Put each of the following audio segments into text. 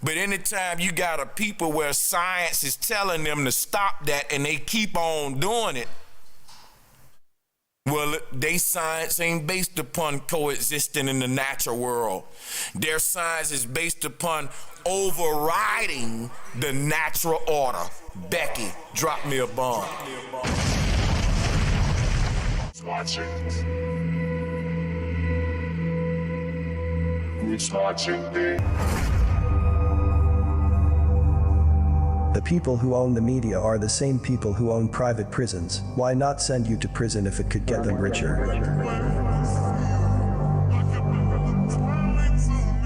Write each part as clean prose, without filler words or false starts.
But anytime you got a people where science is telling them to stop that and they keep on doing it, well, their science ain't based upon coexisting in the natural world. Their science is based upon overriding the natural order. Becky, drop me a bomb. Watching. Who's watching me? The people who own the media are the same people who own private prisons. Why not send you to prison if it could get them richer?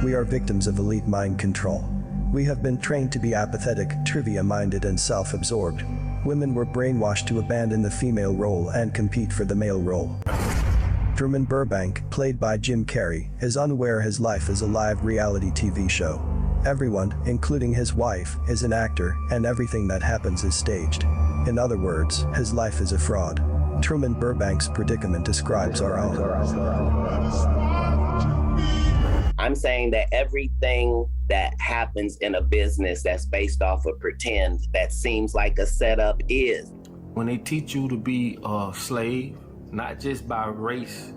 We are victims of elite mind control. We have been trained to be apathetic, trivia-minded, and self-absorbed. Women were brainwashed to abandon the female role and compete for the male role. Truman Burbank, played by Jim Carrey, is unaware his life is a live reality TV show. Everyone, including his wife, is an actor, and everything that happens is staged. In other words, his life is a fraud. Truman Burbank's predicament describes our own. I'm saying that everything that happens in a business that's based off of pretend, that seems like a setup, is. When they teach you to be a slave, not just by race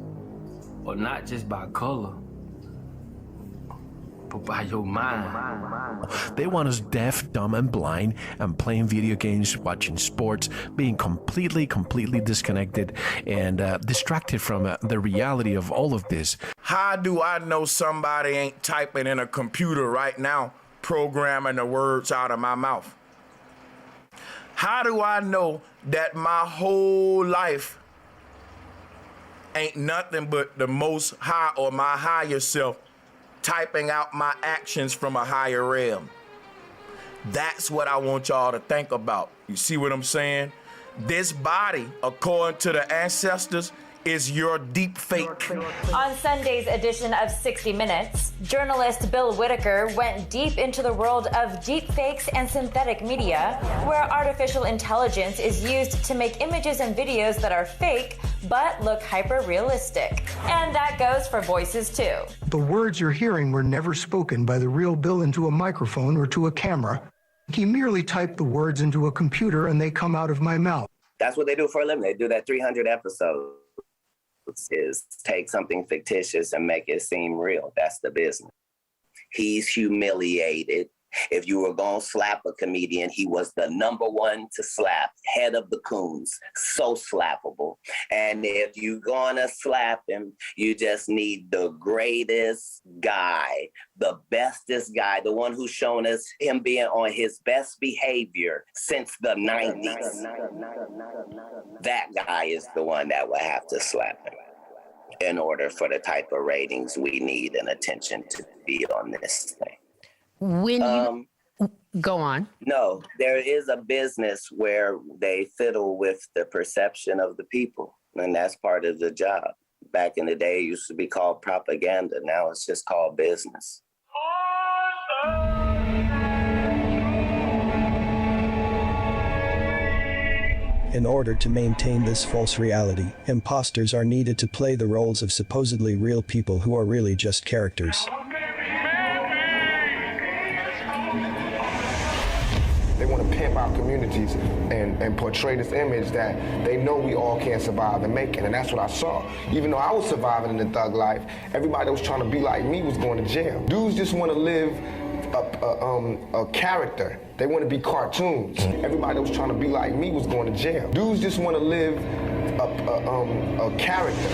or not just by color, but by your mind. They want us deaf, dumb, and blind, and playing video games, watching sports, being completely disconnected and distracted from the reality of all of this. How do I know somebody ain't typing in a computer right now, programming the words out of my mouth? How do I know that my whole life ain't nothing but the Most High or my higher self typing out my actions from a higher realm? That's what I want y'all to think about. You see what I'm saying? This body, according to the ancestors, is your deep fake. On Sunday's edition of 60 Minutes, journalist Bill Whitaker went deep into the world of deep fakes and synthetic media, where artificial intelligence is used to make images and videos that are fake but look hyper-realistic. And that goes for voices too. The words you're hearing were never spoken by the real Bill into a microphone or to a camera. He merely typed the words into a computer and they come out of my mouth. That's what they do for a living. They do that 300 episodes, is take something fictitious and make it seem real. That's the business. He's humiliated. If you were gonna slap a comedian, he was the #1 to slap, head of the coons, so slappable. And if you're gonna slap him, you just need the greatest guy, the bestest guy, the one who's shown us him being on his best behavior since the 90s. That guy is the one that will have to slap him in order for the type of ratings we need and attention to be on this thing. When you go on. No, there is a business where they fiddle with the perception of the people, and that's part of the job. Back in the day, it used to be called propaganda. Now it's just called business. In order to maintain this false reality, imposters are needed to play the roles of supposedly real people who are really just characters. They want to pimp our communities and portray this image that they know we all can't survive and make it. And that's what I saw. Even though I was surviving in the thug life, everybody that was trying to be like me was going to jail. Dudes just want to live a character. They want to be cartoons. Everybody that was trying to be like me was going to jail. Dudes just want to live a character.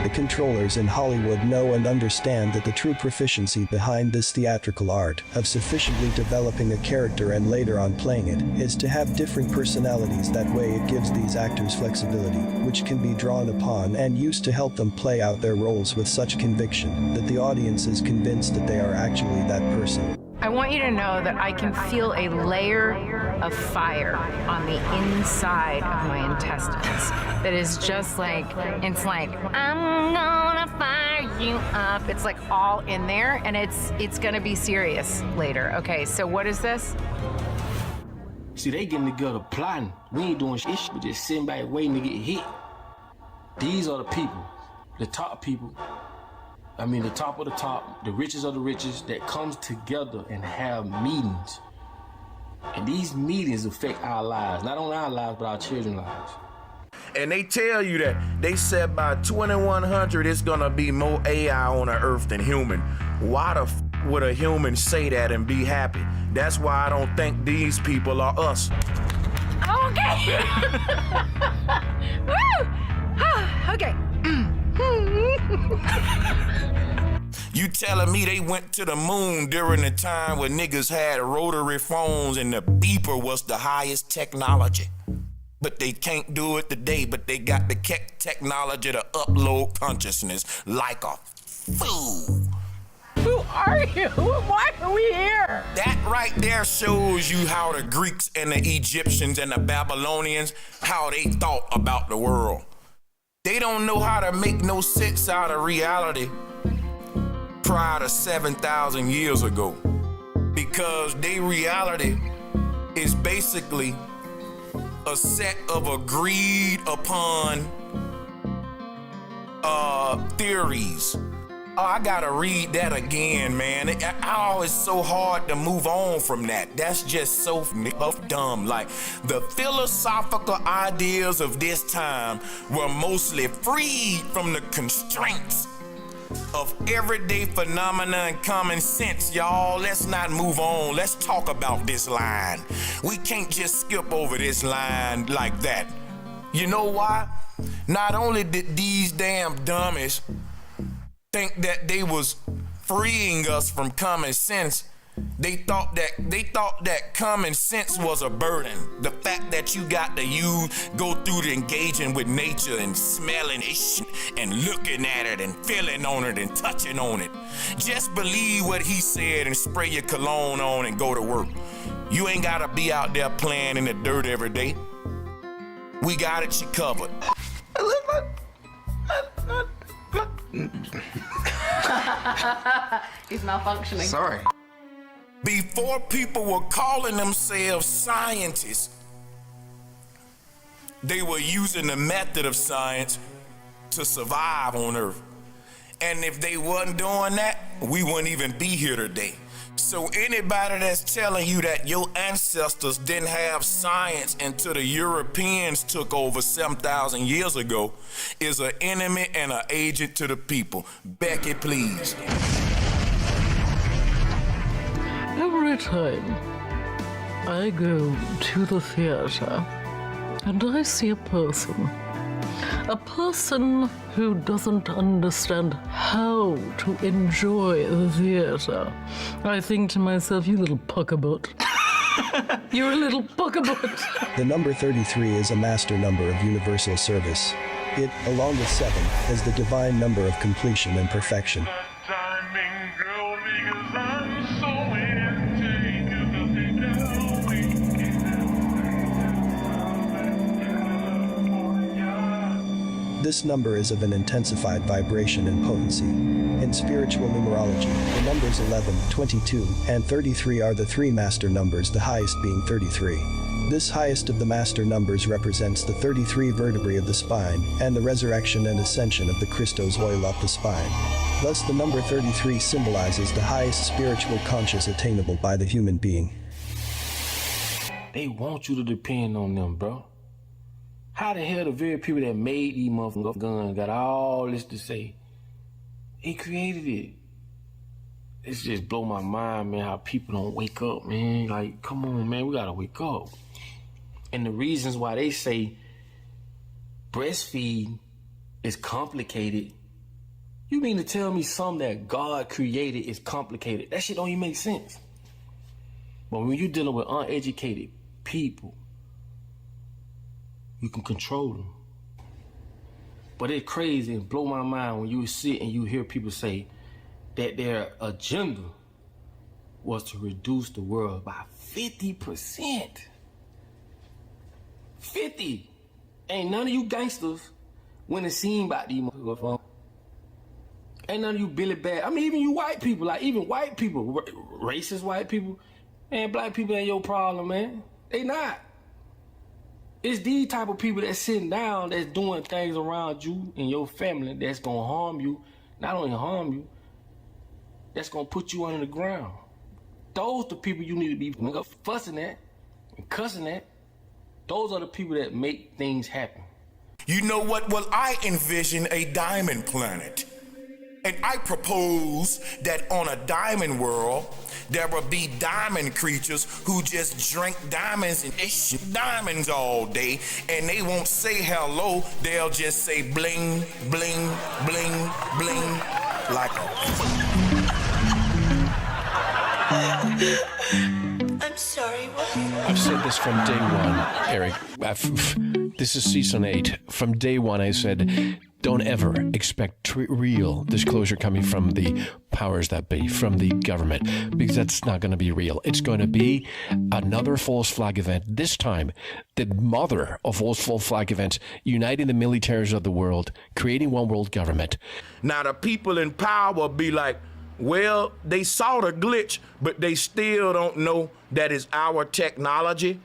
The controllers in Hollywood know and understand that the true proficiency behind this theatrical art of sufficiently developing a character and later on playing it is to have different personalities. That way it gives these actors flexibility, which can be drawn upon and used to help them play out their roles with such conviction that the audience is convinced that they are actually that person. I want you to know that I can feel a layer of fire on the inside of my intestines that is just like, it's like, I'm gonna fire you up. It's like all in there, and it's gonna be serious later. Okay, so what is this? See, they getting together plotting. We ain't doing shit, but just sitting back waiting to get hit. These are the people the top people, I mean the top of the top, the richest of the richest, that comes together and have meetings. And these meetings affect our lives, not only our lives, but our children's lives. And they tell you that they said by 2100 it's gonna be more AI on the earth than human. Why the would a human say that and be happy? That's why I don't think these people are us. Okay. Woo! Okay. You telling me they went to the moon during the time when niggas had rotary phones and the beeper was the highest technology? But they can't do it today, but they got the technology to upload consciousness like a fool. Who are you? Why are we here? That right there shows you how the Greeks and the Egyptians and the Babylonians, how they thought about the world. They don't know how to make no sense out of reality prior to 7,000 years ago, because their reality is basically a set of agreed upon theories. Oh, I gotta read that again, man. It's so hard to move on from that. That's just so dumb. Like, the philosophical ideas of this time were mostly freed from the constraints of everyday phenomena and common sense, y'all. Let's not move on. Let's talk about this line. We can't just skip over this line like that. You know why? Not only did these damn dummies think that they was freeing us from common sense, they thought that common sense was a burden. The fact that you got to go through the engaging with nature and smelling it and looking at it and feeling on it and touching on it. Just believe what he said and spray your cologne on and go to work. You ain't gotta be out there playing in the dirt every day. We got it, you covered. He's malfunctioning. Sorry. Before people were calling themselves scientists, they were using the method of science to survive on Earth. And if they wasn't doing that, we wouldn't even be here today. So anybody that's telling you that your ancestors didn't have science until the Europeans took over 7,000 years ago is an enemy and an agent to the people. Becky, please. Every time I go to the theater and I see a person who doesn't understand how to enjoy the theater, I think to myself, you little puckaboot. You're a little puckaboot. The number 33 is a master number of universal service. It, along with 7, is the divine number of completion and perfection. This number is of an intensified vibration and potency. In spiritual numerology, the numbers 11, 22, and 33 are the 3 master numbers, the highest being 33. This highest of the master numbers represents the 33 vertebrae of the spine and the resurrection and ascension of the Christos oil up the spine. Thus, the number 33 symbolizes the highest spiritual conscious attainable by the human being. They want you to depend on them, bro. How the hell the very people that made these motherfucking guns got all this to say? He created it. It's just blow my mind, man, how people don't wake up, man. Like, come on, man, we gotta wake up. And the reasons why they say breastfeed is complicated. You mean to tell me something that God created is complicated? That shit don't even make sense. But when you're dealing with uneducated people, you can control them. But it's crazy and blow my mind when you sit and you hear people say that their agenda was to reduce the world by 50%. 50. Ain't none of you gangsters went and seen about these motherfuckers. Ain't none of you Billy Bad. I mean, even you white people, like even white people, racist white people, man, black people ain't your problem, man. They not. It's these type of people that's sitting down, that's doing things around you and your family that's gonna harm you. Not only harm you, that's gonna put you under the ground. Those the people you need to be fussing at and cussing at. Those are the people that make things happen. You know what? Well, I envision a diamond planet. And I propose that on a diamond world, there will be diamond creatures who just drink diamonds and ish diamonds all day, and they won't say hello, they'll just say bling, bling, bling, bling, like I'm sorry, what? I've said this from day one, Eric. This is season 8. From day one, I said, don't ever expect real disclosure coming from the powers that be, from the government, because that's not going to be real. It's going to be another false flag event. This time, the mother of all false flag events, uniting the militaries of the world, creating one world government. Now the people in power be like, well, they saw the glitch, but they still don't know that it's our technology.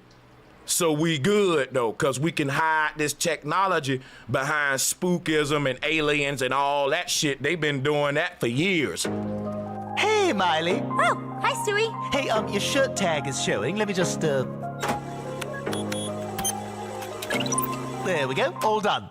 So we good, though, because we can hide this technology behind spookism and aliens and all that shit. They've been doing that for years. Hey, Miley. Oh, hi, Stewie. Hey, your shirt tag is showing. Let me just, There we go. All done.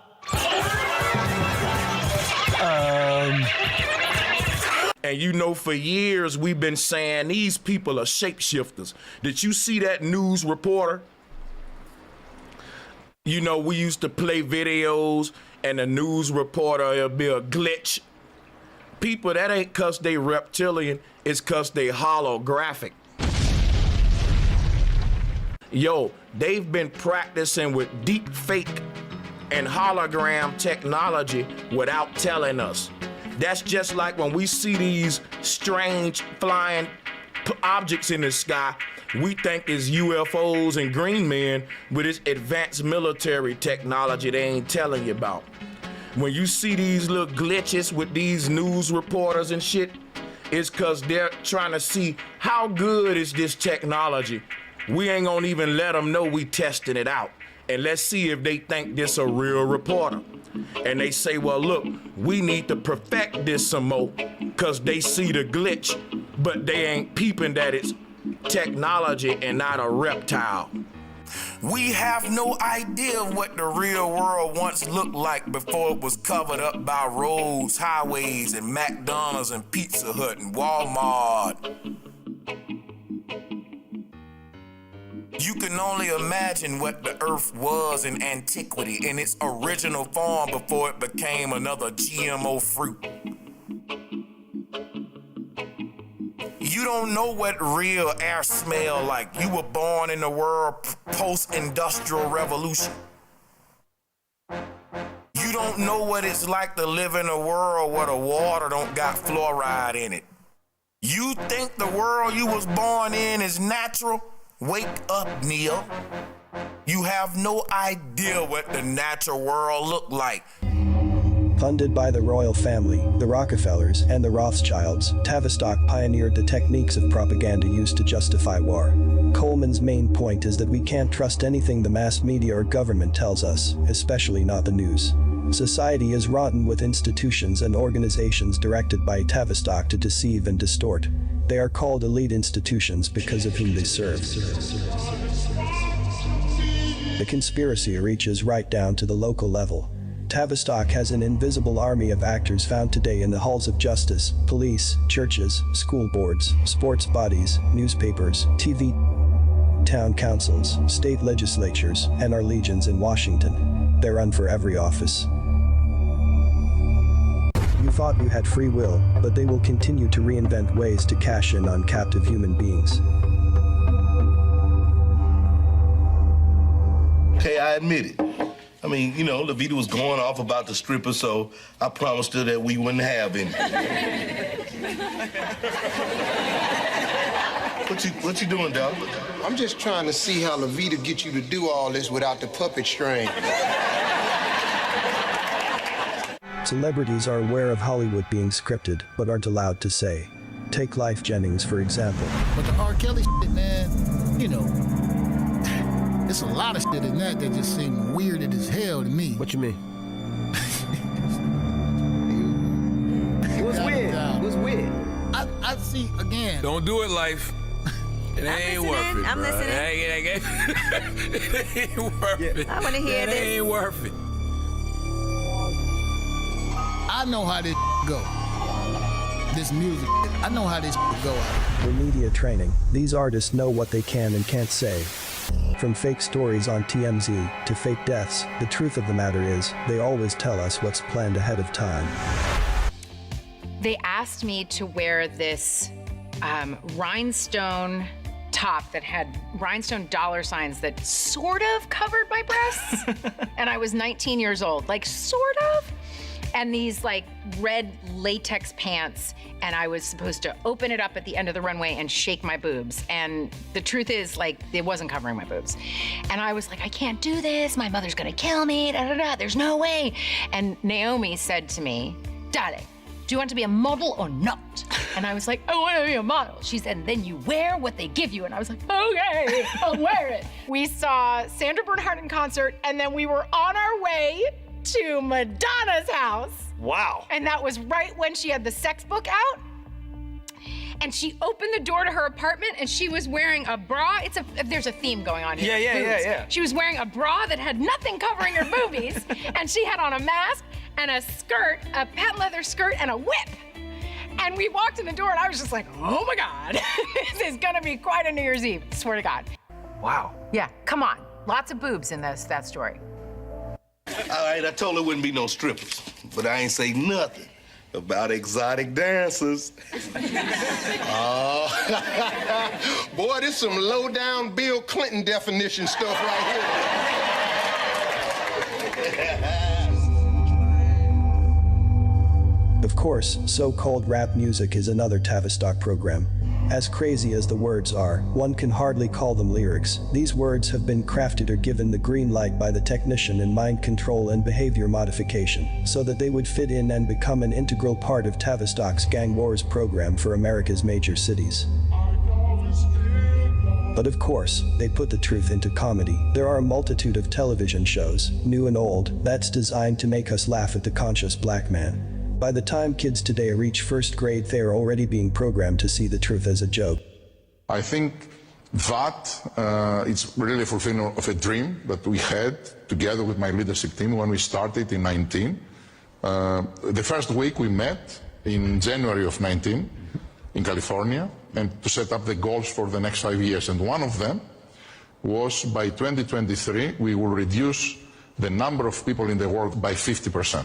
And you know, for years, we've been saying these people are shapeshifters. Did you see that news reporter? You know, we used to play videos and the news reporter, it'll be a glitch. People, that ain't cause they reptilian, it's cause they holographic. Yo, they've been practicing with deep fake and hologram technology without telling us. That's just like when we see these strange flying objects in the sky, we think it's UFOs and green men with this advanced military technology they ain't telling you about. When you see these little glitches with these news reporters and shit, it's cause they're trying to see how good is this technology. We ain't gonna even let them know we testing it out. And let's see if they think this a real reporter. And they say, well, look, we need to perfect this some more, cause they see the glitch, but they ain't peeping that it's technology and not a reptile. We have no idea what the real world once looked like before it was covered up by roads, highways, and McDonald's and Pizza Hut and Walmart. You can only imagine what the earth was in antiquity in its original form before it became another GMO fruit. You don't know what real air smell like. You were born in the world post-industrial revolution. You don't know what it's like to live in a world where the water don't got fluoride in it. You think the world you was born in is natural? Wake up, Neil. You have no idea what the natural world looked like. Funded by the royal family, the Rockefellers, and the Rothschilds, Tavistock pioneered the techniques of propaganda used to justify war. Coleman's main point is that we can't trust anything the mass media or government tells us, especially not the news. Society is rotten with institutions and organizations directed by Tavistock to deceive and distort. They are called elite institutions because of whom they serve. The conspiracy reaches right down to the local level. Tavistock has an invisible army of actors found today in the halls of justice, police, churches, school boards, sports bodies, newspapers, TV, town councils, state legislatures, and our legions in Washington. They run for every office. You thought you had free will, but they will continue to reinvent ways to cash in on captive human beings. Okay, I admit it. I mean, you know, Levita was going off about the stripper, so I promised her that we wouldn't have any. What you doing, dog? I'm just trying to see how Levita gets you to do all this without the puppet string. Celebrities are aware of Hollywood being scripted, but aren't allowed to say. Take Life Jennings, for example. But the R. Kelly shit, man, you know, There's a lot of shit in that just seem weirded as hell to me. What you mean? What's weird? What's weird? I see, again. Don't do it, life. It ain't worth it, I'm bro. listening. It ain't worth it. I want to hear this. It ain't worth it. I know how this go. This music, I know how this go out. For media training, these artists know what they can and can't say. From fake stories on TMZ to fake deaths, the truth of the matter is, they always tell us what's planned ahead of time. They asked me to wear this rhinestone top that had rhinestone dollar signs that sort of covered my breasts. And I was 19 years old, like sort of. And these like red latex pants, and I was supposed to open it up at the end of the runway and shake my boobs. And the truth is, like, it wasn't covering my boobs. And I was like, I can't do this. My mother's gonna kill me. Da, da, da. There's no way. And Naomi said to me, darling, do you want to be a model or not? And I was like, I want to be a model. She said, and then you wear what they give you. And I was like, okay, I'll wear it. We saw Sandra Bernhard in concert, and then we were on our way to Madonna's house. Wow. And that was right when she had the sex book out. And she opened the door to her apartment, and she was wearing a bra. There's a theme going on here. Yeah. She was wearing a bra that had nothing covering her boobies, and she had on a mask and a skirt, a patent leather skirt, and a whip. And we walked in the door, and I was just like, oh my God, this is gonna be quite a New Year's Eve, swear to God. Wow. Yeah, come on. Lots of boobs in that story. All right, I told her it wouldn't be no strippers, but I ain't say nothing about exotic dancers. Boy, this some low-down Bill Clinton definition stuff right here. Of course, so-called rap music is another Tavistock program. As crazy as the words are, one can hardly call them lyrics. These words have been crafted or given the green light by the technician in mind control and behavior modification, so that they would fit in and become an integral part of Tavistock's Gang Wars program for America's major cities. But of course, they put the truth into comedy. There are a multitude of television shows, new and old, that's designed to make us laugh at the conscious black man. By the time kids today reach first grade, they are already being programmed to see the truth as a joke. I think that it's really a fulfillment of a dream that we had together with my leadership team when we started in 19. The first week we met in January of 19 in California, and to set up the goals for the next 5 years. And one of them was by 2023, we will reduce the number of people in the world by 50%.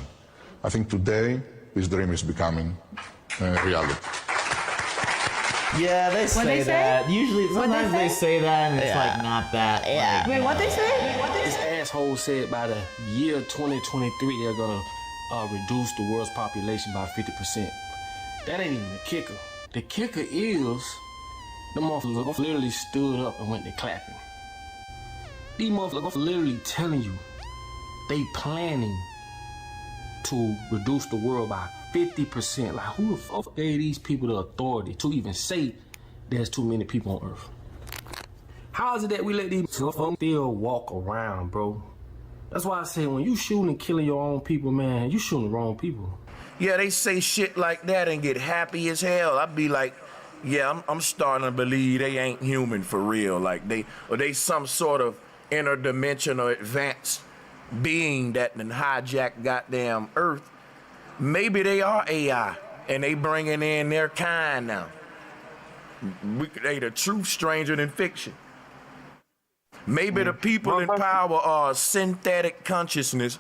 I think today, this dream is becoming reality. Yeah, they say that. Usually, sometimes they say that, and it's like not that. Yeah. Like, Wait, what they say? This asshole said by the year 2023 they're gonna reduce the world's population by 50%. That ain't even the kicker. The kicker is the motherfuckers literally stood up and went to clapping. These motherfuckers literally telling you they planning to reduce the world by 50%. Like, who the fuck gave these people the authority to even say there's too many people on Earth? How is it that we let these motherfuckers still walk around, bro? That's why I say when you shooting and killing your own people, man, you shooting the wrong people. Yeah, they say shit like that and get happy as hell. I'd be like, yeah, I'm starting to believe they ain't human for real. Like they some sort of interdimensional advanced being that done hijacked goddamn Earth. Maybe they are AI and they bringing in their kind now. They the truth stranger than fiction. Maybe the people in power are synthetic consciousness,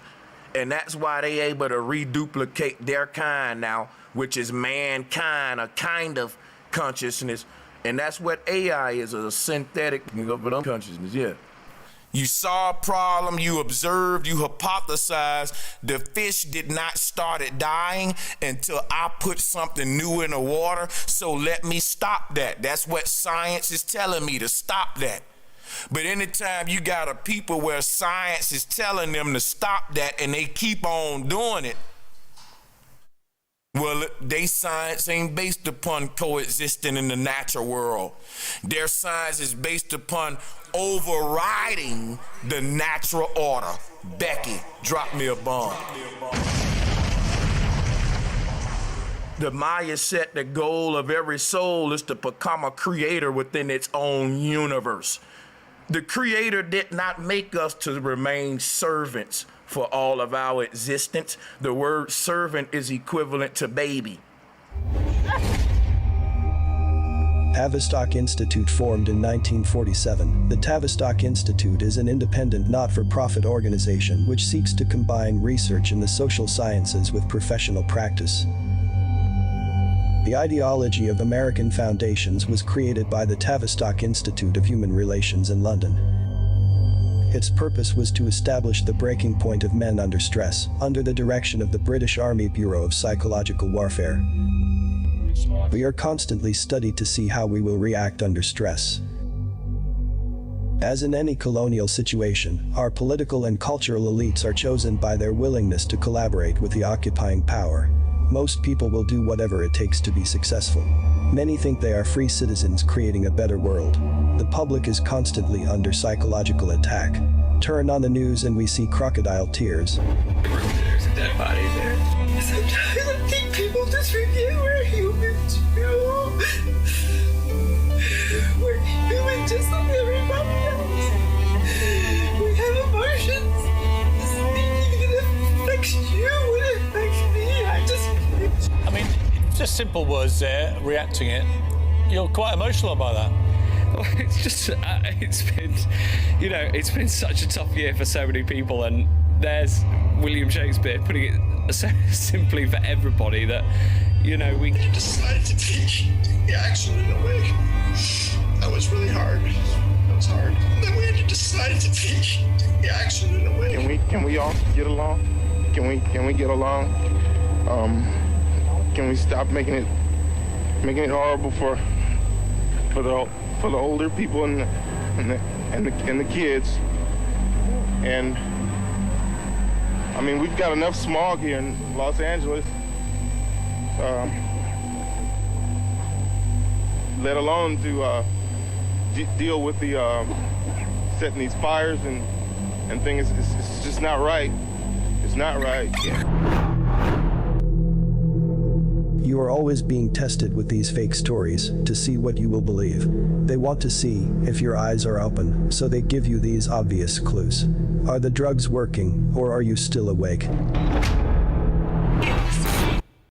and that's why they able to reduplicate their kind now, which is mankind, a kind of consciousness. And that's what AI is, a synthetic consciousness, yeah. You saw a problem, you observed, you hypothesized. The fish did not start dying until I put something new in the water, so let me stop that. That's what science is telling me, to stop that. But anytime you got a people where science is telling them to stop that and they keep on doing it, well, their science ain't based upon coexisting in the natural world. Their science is based upon overriding the natural order. Becky, drop me a bomb. The Maya said the goal of every soul is to become a creator within its own universe. The Creator did not make us to remain servants for all of our existence. The word servant is equivalent to baby. Tavistock Institute formed in 1947. The Tavistock Institute is an independent, not-for-profit organization which seeks to combine research in the social sciences with professional practice. The ideology of American foundations was created by the Tavistock Institute of Human Relations in London. Its purpose was to establish the breaking point of men under stress, under the direction of the British Army Bureau of Psychological Warfare. We are constantly studied to see how we will react under stress. As in any colonial situation, our political and cultural elites are chosen by their willingness to collaborate with the occupying power. Most people will do whatever it takes to be successful. Many think they are free citizens creating a better world. The public is constantly under psychological attack. Turn on the news and we see crocodile tears. There's a dead body there. Sometimes I think people just forget we're human too. We're human just like everybody else. We have emotions. It affects you when it affects me. I mean, just simple words there, reacting it. You're quite emotional about that. Well, it's just, it's been such a tough year for so many people, and there's William Shakespeare putting it so simply for everybody that, we decided to take the action in a way that was really hard. That was hard. Then we had to decide to take the action in a way. Can we all get along? Can we get along? Can we stop making it horrible for the older people and the kids? And I mean, we've got enough smog here in Los Angeles, let alone to deal with the setting these fires and things. It's just not right. It's not right. You are always being tested with these fake stories to see what you will believe. They want to see if your eyes are open, so they give you these obvious clues. Are the drugs working, or are you still awake?